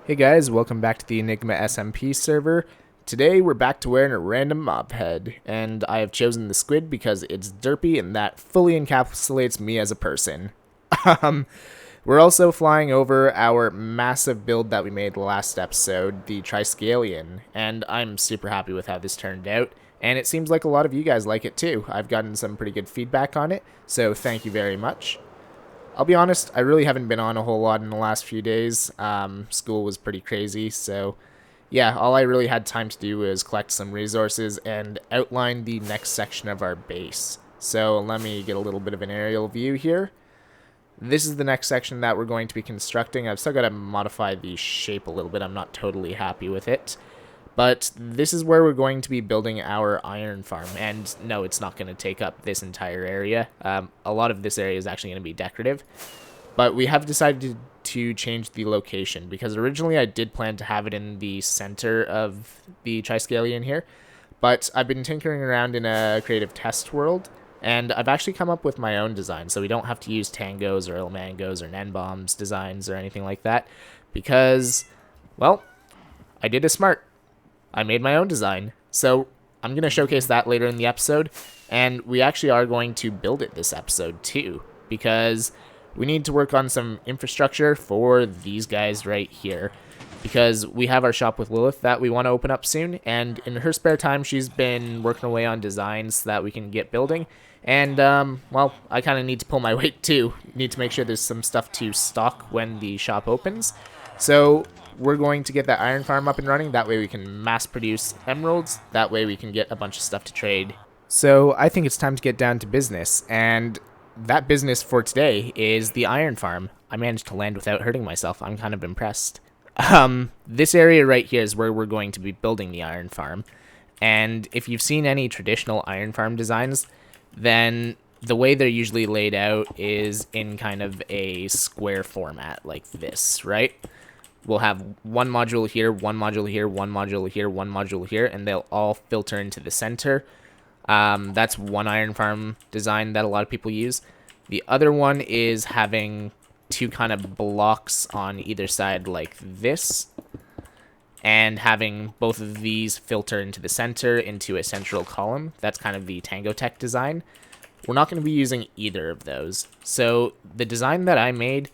Hey guys, welcome back to the Enigma SMP server. Today we're back to wearing a random mob head, and I have chosen the squid because it's derpy and that fully encapsulates me as a person. Um, we're also flying over our massive build that we made last episode, the Triskelion, and I'm super happy with how this turned out, and it seems like a lot of you guys like it too. I've gotten some pretty good feedback on it, so thank you very much. I'll be honest, I really haven't been on a whole lot in the last few days. School was pretty crazy, so yeah, all I really had time to do was collect some resources and outline the next section of our base. So let me get a little bit of an aerial view here. This is the next section that we're going to be constructing. I've still got to modify the shape a little bit. I'm not totally happy with it. But this is where we're going to be building our iron farm. And no, it's not going to take up this entire area. A lot of this area is actually going to be decorative. But we have decided to change the location, because originally I did plan to have it in the center of the Triskelion here. But I've been tinkering around in a creative test world, and I've actually come up with my own design, so we don't have to use Tangos or Ilmangos or Nenbomb's designs or anything like that. Because, well, I did a smart. I made my own design, so I'm going to showcase that later in the episode, and we actually are going to build it this episode too, because we need to work on some infrastructure for these guys right here, because we have our shop with Lilith that we want to open up soon, and in her spare time she's been working away on designs so that we can get building, and well, I kind of need to pull my weight too. Need to make sure there's some stuff to stock when the shop opens, so we're going to get that iron farm up and running. That way we can mass produce emeralds. That way we can get a bunch of stuff to trade. So I think it's time to get down to business. And that business for today is the iron farm. I managed to land without hurting myself. I'm kind of impressed. This area right here is where we're going to be building the iron farm. And if you've seen any traditional iron farm designs, then the way they're usually laid out is in kind of a square format like this, right? We'll have one module here, one module here, one module here, one module here, and they'll all filter into the center. That's one iron farm design that a lot of people use. The other one is having two kind of blocks on either side like this, and having both of these filter into the center into a central column. That's kind of the Tango Tech design. We're not going to be using either of those. So the design that I made,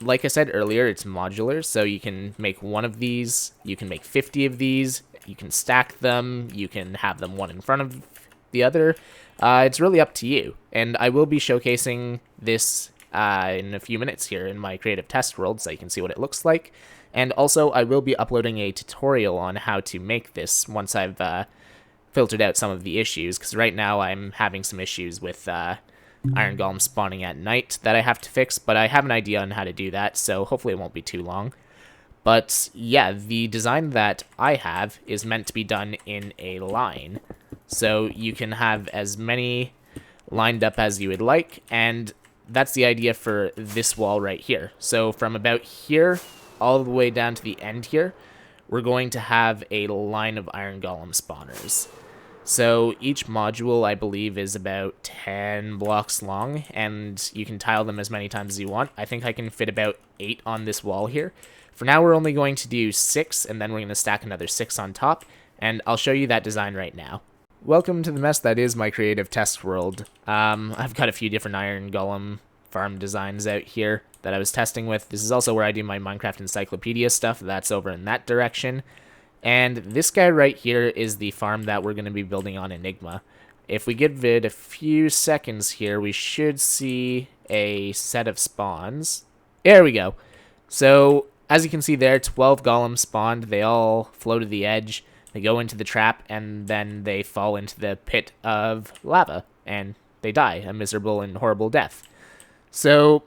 like I said earlier, it's modular, so you can make one of these, you can make 50 of these, you can stack them, you can have them one in front of the other. It's really up to you, and I will be showcasing this in a few minutes here in my creative test world, so you can see what it looks like. And also, I will be uploading a tutorial on how to make this once I've filtered out some of the issues, because right now I'm having some issues with iron golem spawning at night that I have to fix, but I have an idea on how to do that, so hopefully it won't be too long. But yeah, the design that I have is meant to be done in a line, so you can have as many lined up as you would like, and that's the idea for this wall right here. So from about here all the way down to the end here, we're going to have a line of iron golem spawners. So each module, I believe, is about 10 blocks long, and you can tile them as many times as you want. I think I can fit about 8 on this wall here. For now, we're only going to do 6, and then we're going to stack another 6 on top, and I'll show you that design right now. Welcome to the mess that is my creative test world. I've got a few different iron golem farm designs out here that I was testing with. This is also where I do my Minecraft encyclopedia stuff. That's over in that direction. And this guy right here is the farm that we're going to be building on Enigma. If we give it a few seconds here, we should see a set of spawns. There we go. So, as you can see there, 12 golems spawned. They all flow to the edge. They go into the trap, and then they fall into the pit of lava, and they die a miserable and horrible death. So,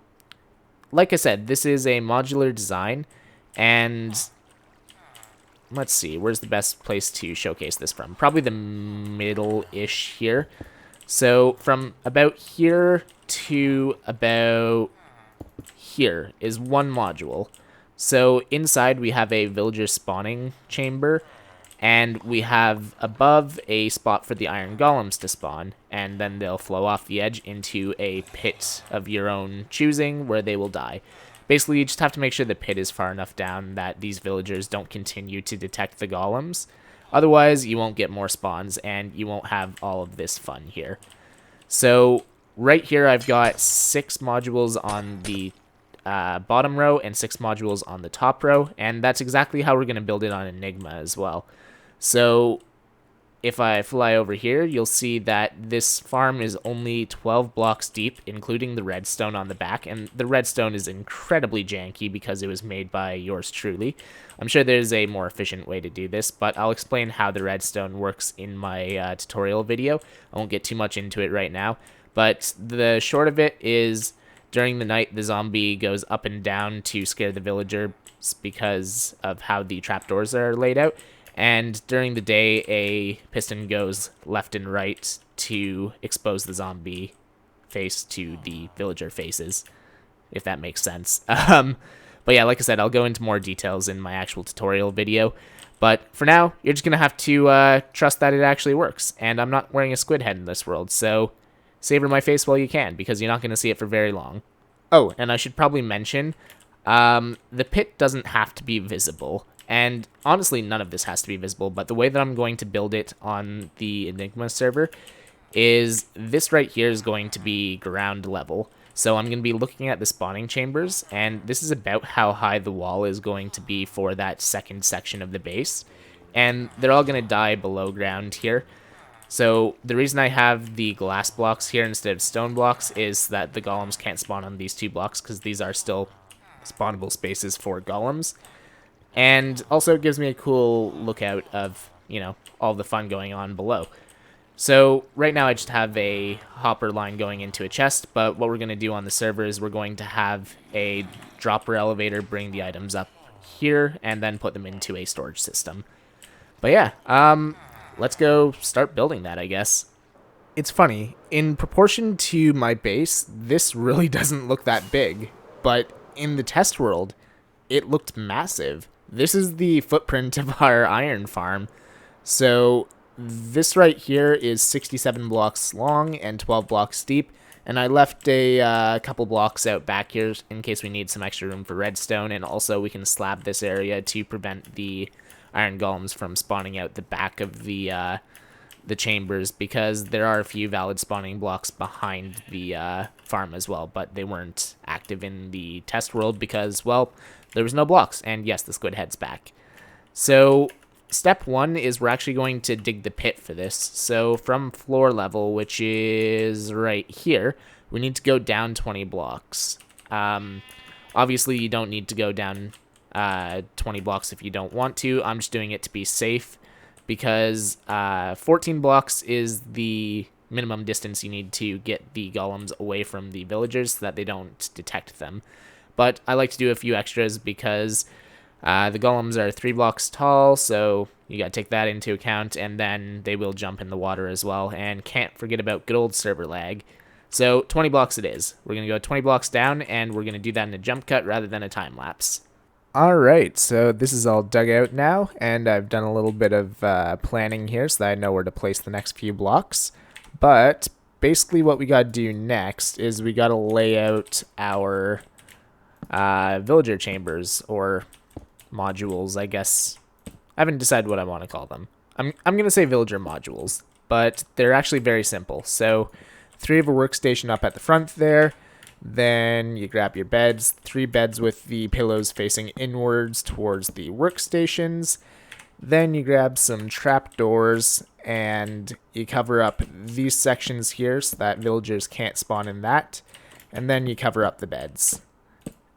like I said, this is a modular design, and let's see, where's the best place to showcase this from? Probably the middle-ish here. So from about here to about here is one module. So inside we have a villager spawning chamber, and we have above a spot for the iron golems to spawn, and then they'll flow off the edge into a pit of your own choosing where they will die. Basically, you just have to make sure the pit is far enough down that these villagers don't continue to detect the golems. Otherwise, you won't get more spawns, and you won't have all of this fun here. So, right here, I've got 6 modules on the bottom row and 6 modules on the top row, and that's exactly how we're going to build it on Enigma as well. So, if I fly over here, you'll see that this farm is only 12 blocks deep, including the redstone on the back, and the redstone is incredibly janky because it was made by yours truly. I'm sure there's a more efficient way to do this, but I'll explain how the redstone works in my tutorial video. I won't get too much into it right now, but the short of it is during the night, the zombie goes up and down to scare the villagers because of how the trapdoors are laid out. And during the day, a piston goes left and right to expose the zombie face to the villager faces, if that makes sense. But yeah, like I said, I'll go into more details in my actual tutorial video. But for now, you're just going to have to trust that it actually works. And I'm not wearing a squid head in this world, so savor my face while you can, because you're not going to see it for very long. Oh, and I should probably mention, the pit doesn't have to be visible. And honestly, none of this has to be visible, but the way that I'm going to build it on the Enigma server is this right here is going to be ground level. So I'm going to be looking at the spawning chambers, and this is about how high the wall is going to be for that second section of the base. And they're all going to die below ground here. So the reason I have the glass blocks here instead of stone blocks is that the golems can't spawn on these 2 blocks, because these are still spawnable spaces for golems. And also it gives me a cool lookout of, you know, all the fun going on below. So right now I just have a hopper line going into a chest, but what we're going to do on the server is we're going to have a dropper elevator bring the items up here and then put them into a storage system. But yeah, let's go start building that, I guess. It's funny, in proportion to my base, this really doesn't look that big, but in the test world, it looked massive. This is the footprint of our iron farm. So this right here is 67 blocks long and 12 blocks deep, and I left a couple blocks out back here in case we need some extra room for redstone, and also we can slab this area to prevent the iron golems from spawning out the back of the chambers, because there are a few valid spawning blocks behind the farm as well, but they weren't active in the test world because, well, there was no blocks, and yes, the squid head's back. So step 1 is we're actually going to dig the pit for this. So from floor level, which is right here, we need to go down 20 blocks. Obviously, you don't need to go down 20 blocks if you don't want to. I'm just doing it to be safe, because 14 blocks is the minimum distance you need to get the golems away from the villagers so that they don't detect them. But I like to do a few extras because the golems are 3 blocks tall, so you gotta take that into account, and then they will jump in the water as well, and can't forget about good old server lag. So 20 blocks it is. We're gonna go 20 blocks down, and we're gonna do that in a jump cut rather than a time lapse. Alright, so this is all dug out now, and I've done a little bit of planning here so that I know where to place the next few blocks. But basically what we gotta do next is we gotta lay out our villager chambers, or modules, I guess. I haven't decided what I want to call them. I'm gonna say villager modules, but they're actually very simple. So 3 of a workstation up at the front there, then you grab your beds, 3 beds with the pillows facing inwards towards the workstations, then you grab some trapdoors and you cover up these sections here so that villagers can't spawn in that, and then you cover up the beds.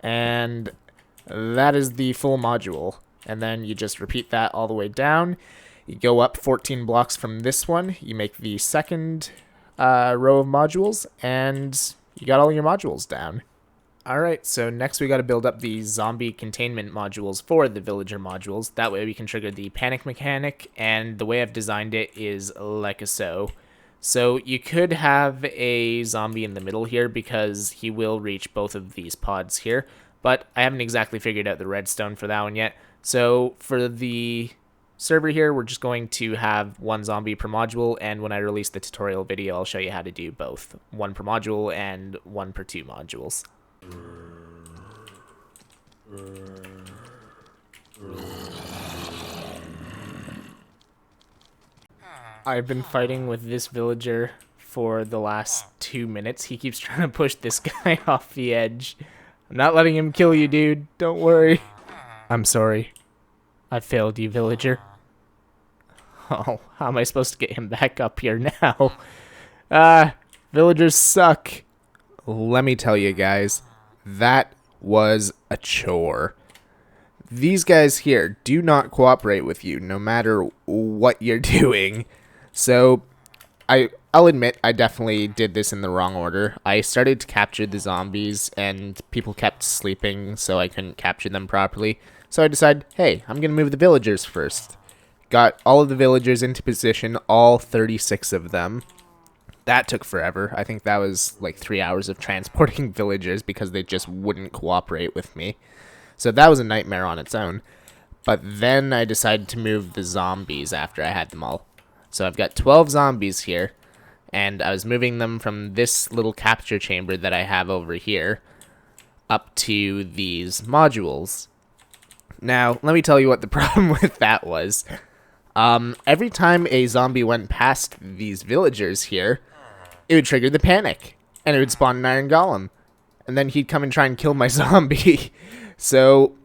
And that is the full module. And then you just repeat that all the way down. You go up 14 blocks from this one. You make the second row of modules, and you got all your modules down. Alright, so next we got to build up the zombie containment modules for the villager modules. That way we can trigger the panic mechanic, and the way I've designed it is like so. So you could have a zombie in the middle here because he will reach both of these pods here, but I haven't exactly figured out the redstone for that one yet. So for the server here, we're just going to have 1 zombie per module, and when I release the tutorial video, I'll show you how to do both. 1 per module and 1 per 2 modules. I've been fighting with this villager for the last 2 minutes. He keeps trying to push this guy off the edge. I'm not letting him kill you, dude. Don't worry. I'm sorry. I failed you, villager. Oh, how am I supposed to get him back up here now? Villagers suck. Let me tell you guys, that was a chore. These guys here do not cooperate with you no matter what you're doing. So, I'll admit I definitely did this in the wrong order. I started to capture the zombies and people kept sleeping, so I couldn't capture them properly. So I decided, hey, I'm going to move the villagers first. Got all of the villagers into position, all 36 of them. That took forever. I think that was like 3 hours of transporting villagers because they just wouldn't cooperate with me. So that was a nightmare on its own. But then I decided to move the zombies after I had them all. So I've got 12 zombies here, and I was moving them from this little capture chamber that I have over here up to these modules. Now, let me tell you what the problem with that was. Every time a zombie went past these villagers here, it would trigger the panic, and it would spawn an iron golem. And then he'd come and try and kill my zombie. So,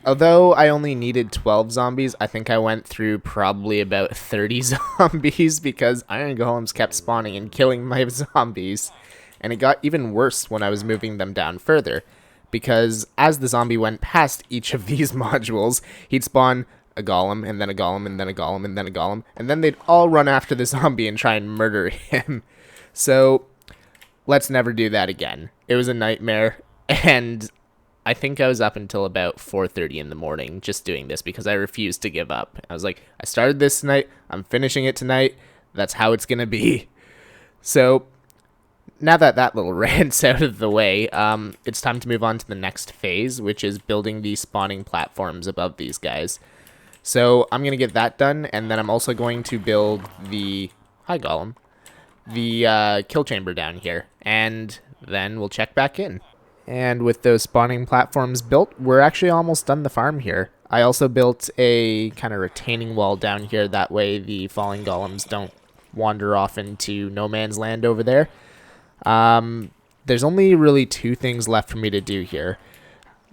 although I only needed 12 zombies, I think I went through probably about 30 zombies because iron golems kept spawning and killing my zombies. And it got even worse when I was moving them down further, because as the zombie went past each of these modules, he'd spawn a golem, and then a golem, and then a golem, and then a golem, and then they'd all run after the zombie and try and murder him. So, let's never do that again. It was a nightmare, and I think I was up until about 4:30 in the morning just doing this because I refused to give up. I was like, I started this tonight, I'm finishing it tonight, that's how it's gonna be. So, now that that little rant's out of the way, it's time to move on to the next phase, which is building these spawning platforms above these guys. So, I'm gonna get that done, and then I'm also going to build the... Hi, Golem. The kill chamber down here, and then we'll check back in. And with those spawning platforms built, we're actually almost done the farm here. I also built a kind of retaining wall down here, that way the falling golems don't wander off into no man's land over there. There's only really 2 things left for me to do here.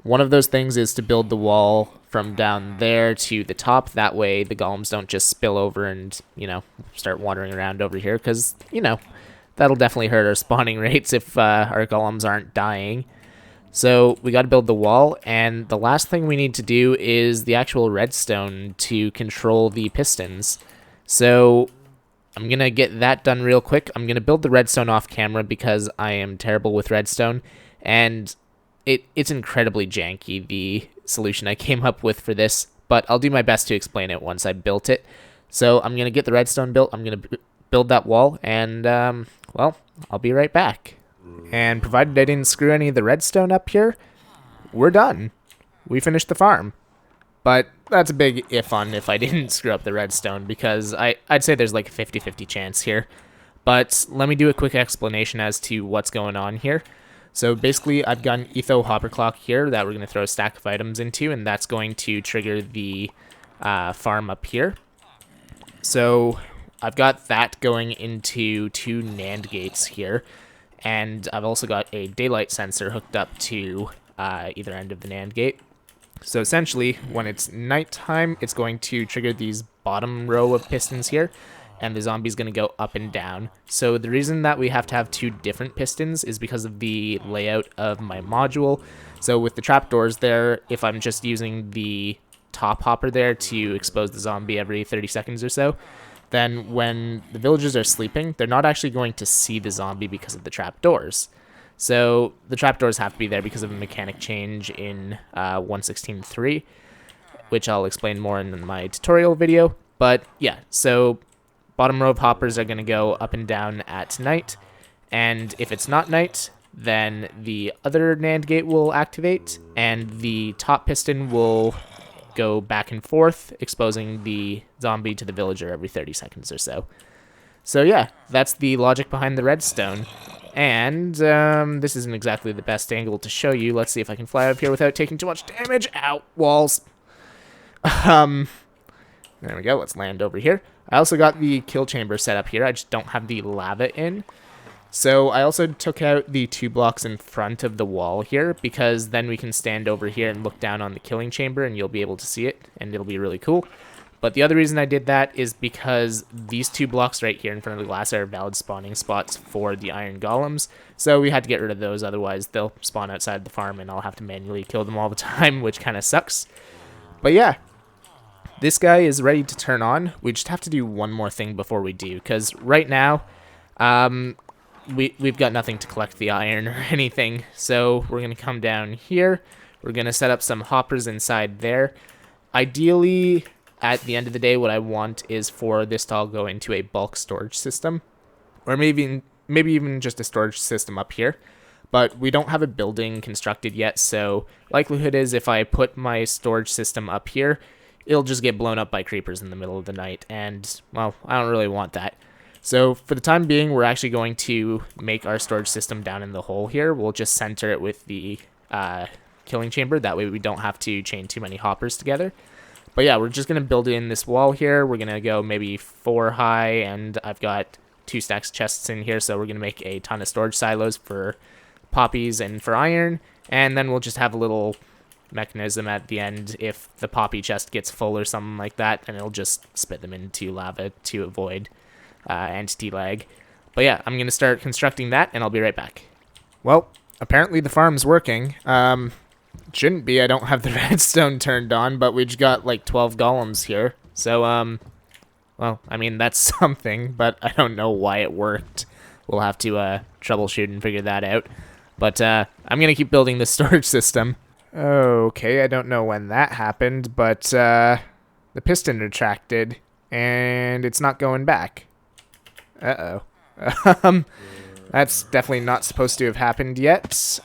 One of those things is to build the wall from down there to the top, that way the golems don't just spill over and, you know, start wandering around over here, because, you know, that'll definitely hurt our spawning rates if our golems aren't dying. So we got to build the wall, and the last thing we need to do is the actual redstone to control the pistons. So I'm going to get that done real quick. I'm going to build the redstone off camera because I am terrible with redstone, and it's incredibly janky, the solution I came up with for this, but I'll do my best to explain it once I built it. So I'm going to get the redstone built, I'm going to build that wall, and, well, I'll be right back. And provided I didn't screw any of the redstone up here, we're done. We finished the farm. But that's a big if on if I didn't screw up the redstone, because I'd say there's like a 50-50 chance here. But let me do a quick explanation as to what's going on here. So basically, I've got an etho hopper clock here that we're going to throw a stack of items into, and that's going to trigger the farm up here. So I've got that going into 2 NAND gates here, and I've also got a daylight sensor hooked up to either end of the NAND gate. So essentially, when it's nighttime, it's going to trigger these bottom row of pistons here, and the zombie's going to go up and down. So the reason that we have to have 2 different pistons is because of the layout of my module. So with the trapdoors there, if I'm just using the top hopper there to expose the zombie every 30 seconds or so, then when the villagers are sleeping, they're not actually going to see the zombie because of the trapdoors. So the trapdoors have to be there because of a mechanic change in 1.16.3, which I'll explain more in my tutorial video. But yeah, so bottom row of hoppers are going to go up and down at night, and if it's not night, then the other NAND gate will activate, and the top piston will go back and forth, exposing the zombie to the villager every 30 seconds or so. So yeah, that's the logic behind the redstone. And this isn't exactly the best angle to show you. Let's see if I can fly out of here without taking too much damage. Ow, walls. There we go. Let's land over here. I also got the kill chamber set up here. I just don't have the lava in. So I also took out the 2 blocks in front of the wall here, because then we can stand over here and look down on the killing chamber and you'll be able to see it, and it'll be really cool. But the other reason I did that is because these 2 blocks right here in front of the glass are valid spawning spots for the iron golems. So we had to get rid of those, otherwise they'll spawn outside the farm and I'll have to manually kill them all the time, which kind of sucks. But yeah, this guy is ready to turn on. We just have to do one more thing before we do, because right now, we've got nothing to collect the iron or anything. So we're going to come down here. We're going to set up some hoppers inside there. Ideally, at the end of the day, what I want is for this to all go into a bulk storage system, or maybe even just a storage system up here. But we don't have a building constructed yet, so likelihood is if I put my storage system up here, it'll just get blown up by creepers in the middle of the night, and, well, I don't really want that. So for the time being, we're actually going to make our storage system down in the hole here. We'll just center it with the killing chamber. That way we don't have to chain too many hoppers together. But yeah, we're just going to build in this wall here. We're going to go maybe 4 high, and I've got 2 stacks of chests in here, so we're going to make a ton of storage silos for poppies and for iron. And then we'll just have a little mechanism at the end if the poppy chest gets full or something like that, and it'll just spit them into lava to avoid entity lag. But yeah, I'm going to start constructing that, and I'll be right back. Well, apparently the farm's working. Shouldn't be. I don't have the redstone turned on, but we just got like 12 golems here. So, well, I mean, that's something, but I don't know why it worked. We'll have to troubleshoot and figure that out. But I'm going to keep building this storage system. Okay, I don't know when that happened, but the piston retracted, and it's not going back. Uh-oh. That's definitely not supposed to have happened yet.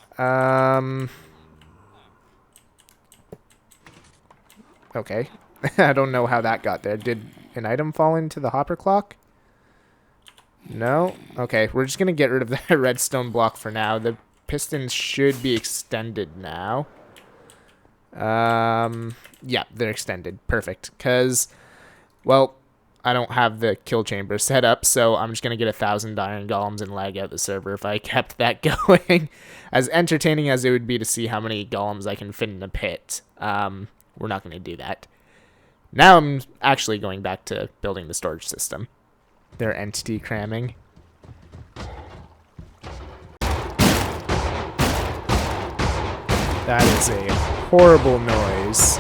Okay. I don't know how that got there. Did an item fall into the hopper clock? No? Okay, we're just going to get rid of that redstone block for now. The pistons should be extended now. Yeah, they're extended. Perfect. Because, well, I don't have the kill chamber set up, so I'm just going to get 1,000 iron golems and lag out the server if I kept that going. As entertaining as it would be to see how many golems I can fit in a pit, we're not going to do that. Now I'm actually going back to building the storage system. They're entity cramming. That is a horrible noise.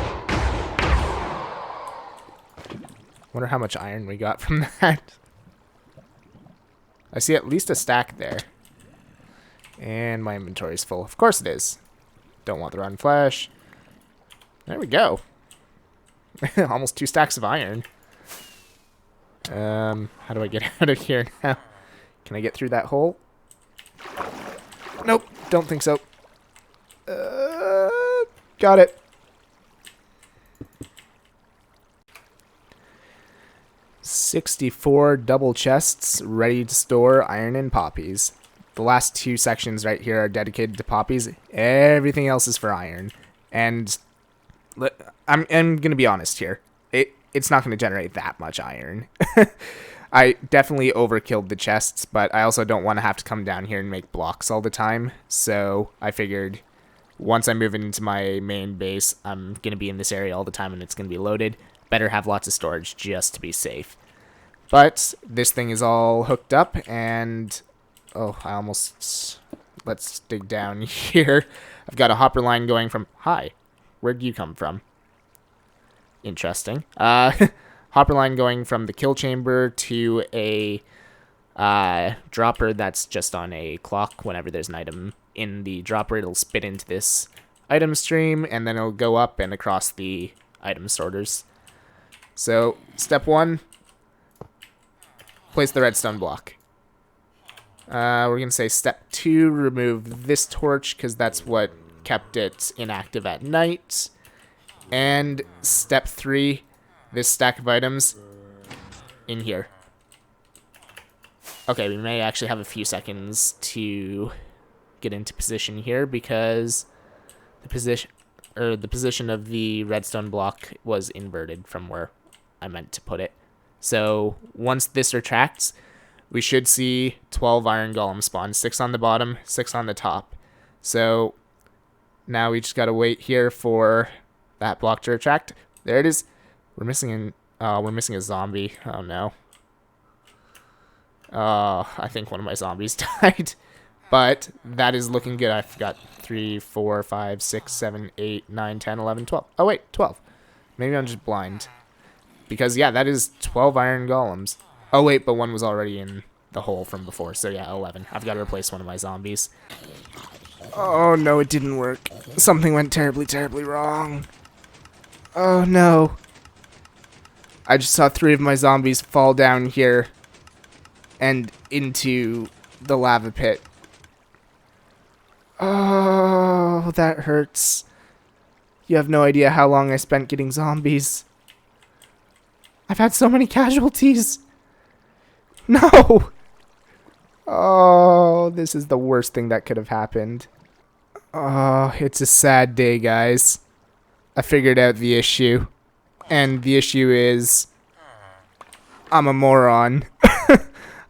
Wonder how much iron we got from that. I see at least a stack there. And my inventory's full. Of course it is. Don't want the rotten flesh. There we go. Almost 2 stacks of iron. How do I get out of here now? Can I get through that hole? Nope, don't think so. Got it. $64 double chests ready to store iron and poppies. The last 2 sections right here are dedicated to poppies. Everything else is for iron. And I'm going to be honest here. It's not going to generate that much iron. I definitely overkilled the chests, but I also don't want to have to come down here and make blocks all the time. So I figured once I move into my main base, I'm going to be in this area all the time and it's going to be loaded. Better have lots of storage just to be safe. But this thing is all hooked up and... Oh, I almost... Let's dig down here. I've got a hopper line going from... Hi, where'd you come from? Interesting. Hopper line going from the kill chamber to a dropper that's just on a clock. Whenever there's an item in the dropper, it'll spit into this item stream, and then it'll go up and across the item sorters. So, step 1, place the redstone block. We're going to say step 2, remove this torch, because that's what kept it inactive at night. And step 3, this stack of items in here. Okay, we may actually have a few seconds to get into position here because the position of the redstone block was inverted from where I meant to put it. So once this retracts, we should see 12 iron golems spawn, 6 on the bottom, 6 on the top. So now we just gotta wait here for that block to retract. There it is. We're missing a zombie. Oh no. I think one of my zombies died. But that is looking good. I forgot 3, 4, 5, 6, 7, 8, 9, 10, 11, 12. Oh wait, 12. Maybe I'm just blind. Because yeah, that is 12 iron golems. Oh wait, but one was already in the hole from before. So yeah, 11. I've got to replace one of my zombies. Oh no, it didn't work. Something went terribly, terribly wrong. Oh no. I just saw 3 of my zombies fall down here and into the lava pit. Oh, that hurts. You have no idea how long I spent getting zombies. I've had so many casualties. No! Oh, this is the worst thing that could have happened. Oh, it's a sad day, guys. I figured out the issue. And the issue is I'm a moron.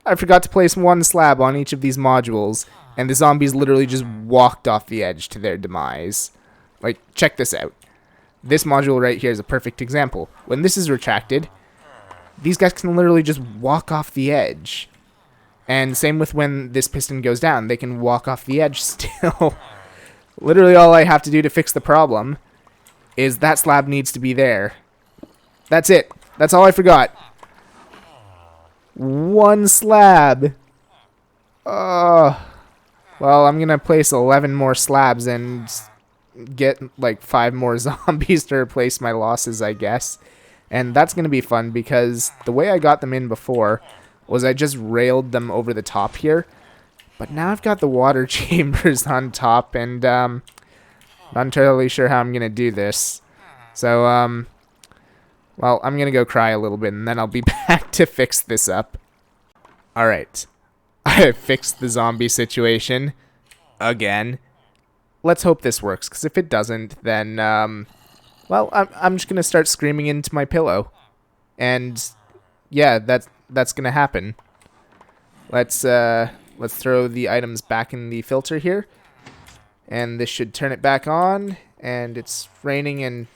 I forgot to place 1 slab on each of these modules, and the zombies literally just walked off the edge to their demise. Like, check this out. This module right here is a perfect example. When this is retracted, these guys can literally just walk off the edge. And same with when this piston goes down. They can walk off the edge still. Literally all I have to do to fix the problem is that slab needs to be there. That's it. That's all I forgot. 1 slab. Well, I'm going to place 11 more slabs and get like 5 more zombies to replace my losses, I guess. And that's going to be fun because the way I got them in before was I just railed them over the top here. But now I've got the water chambers on top, and not entirely sure how I'm going to do this. So, well, I'm going to go cry a little bit, and then I'll be back to fix this up. Alright. I fixed the zombie situation. Again. Let's hope this works, because if it doesn't, then, well, I'm just going to start screaming into my pillow. And, yeah, that's going to happen. Let's throw the items back in the filter here. And this should turn it back on. And it's raining and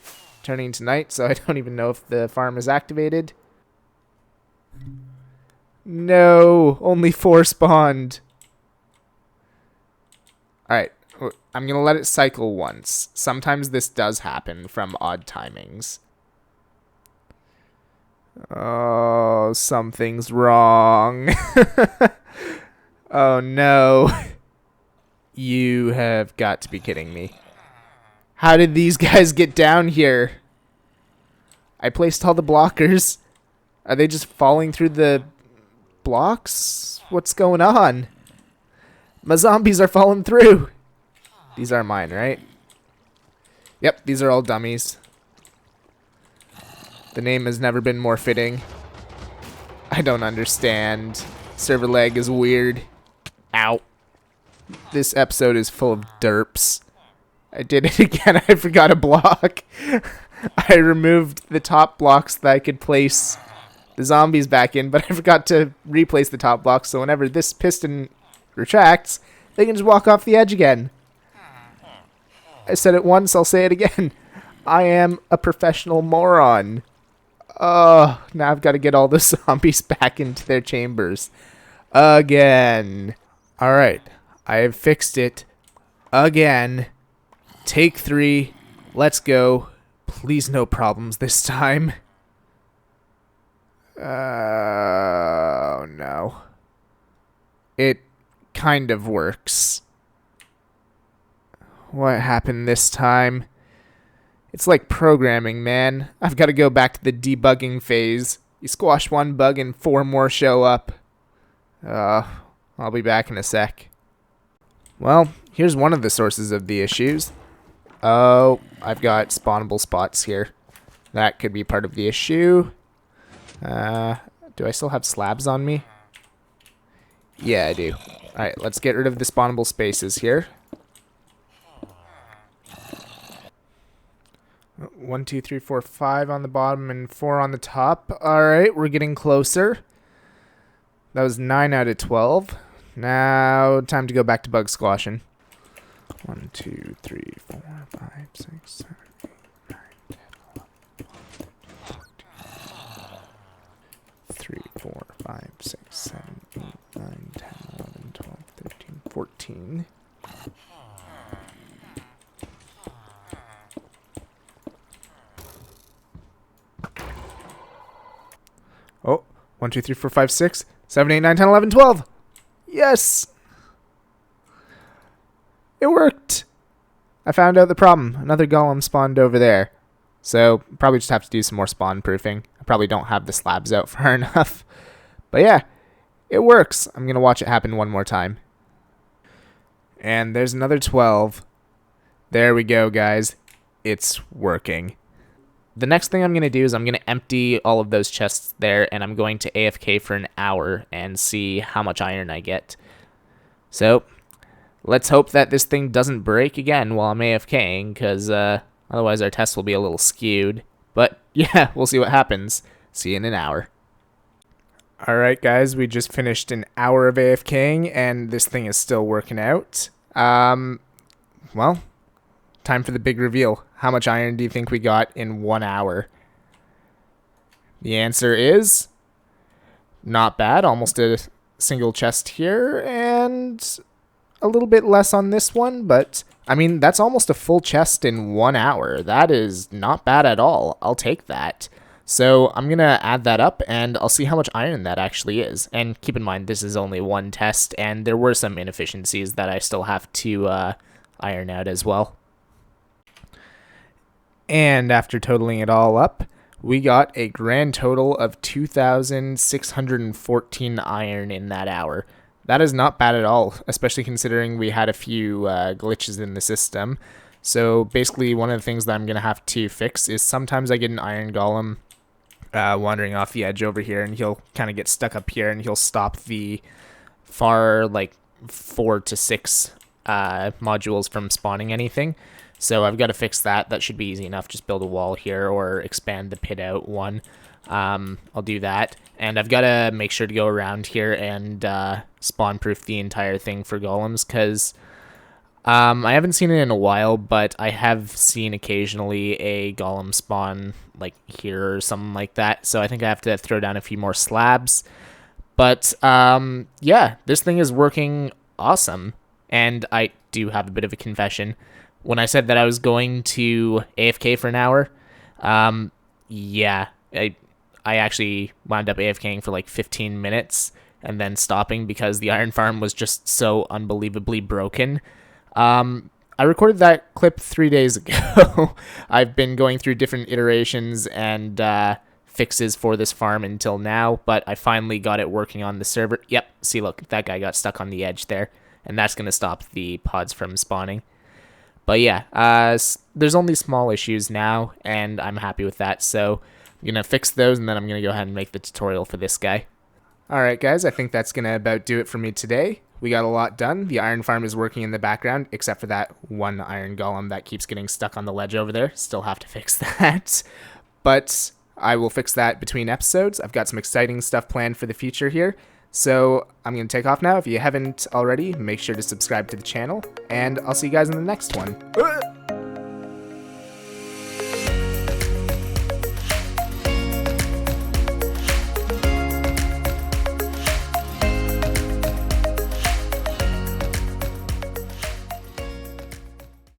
turning to night, so I don't even know if the farm is activated. No, only 4 spawned. Alright, I'm going to let it cycle once. Sometimes this does happen from odd timings. Oh, something's wrong. Oh no. You have got to be kidding me. How did these guys get down here? I placed all the blockers. Are they just falling through the blocks? What's going on? My zombies are falling through. These are mine, right? Yep, these are all dummies. The name has never been more fitting. I don't understand. Server lag is weird. Ow. This episode is full of derps. I did it again. I forgot a block. I removed the top blocks that I could place the zombies back in, but I forgot to replace the top blocks, so whenever this piston retracts, they can just walk off the edge again. I said it once, I'll say it again. I am a professional moron. Oh, now I've got to get all the zombies back into their chambers. Again. Alright, I have fixed it. Again. Take 3. Let's go. Please no problems this time. Oh no. It kind of works. What happened this time? It's like programming, man. I've got to go back to the debugging phase. You squash 1 bug and 4 more show up. I'll be back in a sec. Well, here's one of the sources of the issues. Oh, I've got spawnable spots here. That could be part of the issue. Do I still have slabs on me? Yeah, I do. Alright, let's get rid of the spawnable spaces here. 1, 2, 3, 4, 5 on the bottom and 4 on the top. Alright, we're getting closer. That was 9 out of 12. Now, time to go back to bug squashing. 1, 2, 3, 4, 5, 6, 7, 8, 9, 10, 11, 3, 4, 5, 6, 7, 8, 9, 10, 11, 12, 13, 14. Oh, 1, 2, 3, 4, 5, 6, 7, 8, 9, 10, 11, 12. Yes! It worked! I found out the problem. Another golem spawned over there. So, probably just have to do some more spawn proofing. I probably don't have the slabs out far enough. But yeah, it works. I'm going to watch it happen one more time. And there's another 12. There we go, guys. It's working. The next thing I'm going to do is I'm going to empty all of those chests there, and I'm going to AFK for an hour and see how much iron I get. So, let's hope that this thing doesn't break again while I'm AFKing, because otherwise our test will be a little skewed. But yeah, we'll see what happens. See you in an hour. Alright guys, we just finished an hour of AFKing, and this thing is still working out. Well, time for the big reveal. How much iron do you think we got in 1 hour? The answer is not bad. Almost a single chest here, and a little bit less on this one, but I mean, that's almost a full chest in 1 hour. That is not bad at all. I'll take that. So I'm going to add that up, and I'll see how much iron that actually is. And keep in mind, this is only one test, and there were some inefficiencies that I still have to iron out as well. And after totaling it all up, we got a grand total of 2,614 iron in that hour. That is not bad at all, especially considering we had a few glitches in the system. So basically, one of the things that I'm going to have to fix is sometimes I get an iron golem wandering off the edge over here, and he'll kind of get stuck up here, and he'll stop the far, like, 4 to 6 modules from spawning anything. So I've got to fix that. That should be easy enough. Just build a wall here or expand the pit out one. I'll do that. And I've got to make sure to go around here and spawn proof the entire thing for golems, because I haven't seen it in a while, but I have seen occasionally a golem spawn like here or something like that. So I think I have to throw down a few more slabs. But yeah, this thing is working awesome. And I do have a bit of a confession. When I said that I was going to AFK for an hour, yeah, I actually wound up AFKing for like 15 minutes and then stopping because the iron farm was just so unbelievably broken. I recorded that clip 3 days ago. I've been going through different iterations and fixes for this farm until now, but I finally got it working on the server. Yep, see, look, that guy got stuck on the edge there, and that's going to stop the pods from spawning. But yeah, there's only small issues now, and I'm happy with that, so I'm going to fix those, and then I'm going to go ahead and make the tutorial for this guy. Alright guys, I think that's going to about do it for me today. We got a lot done. The iron farm is working in the background, except for that one iron golem that keeps getting stuck on the ledge over there. Still have to fix that. But I will fix that between episodes. I've got some exciting stuff planned for the future here. So I'm going to take off now. If you haven't already, make sure to subscribe to the channel, and I'll see you guys in the next one.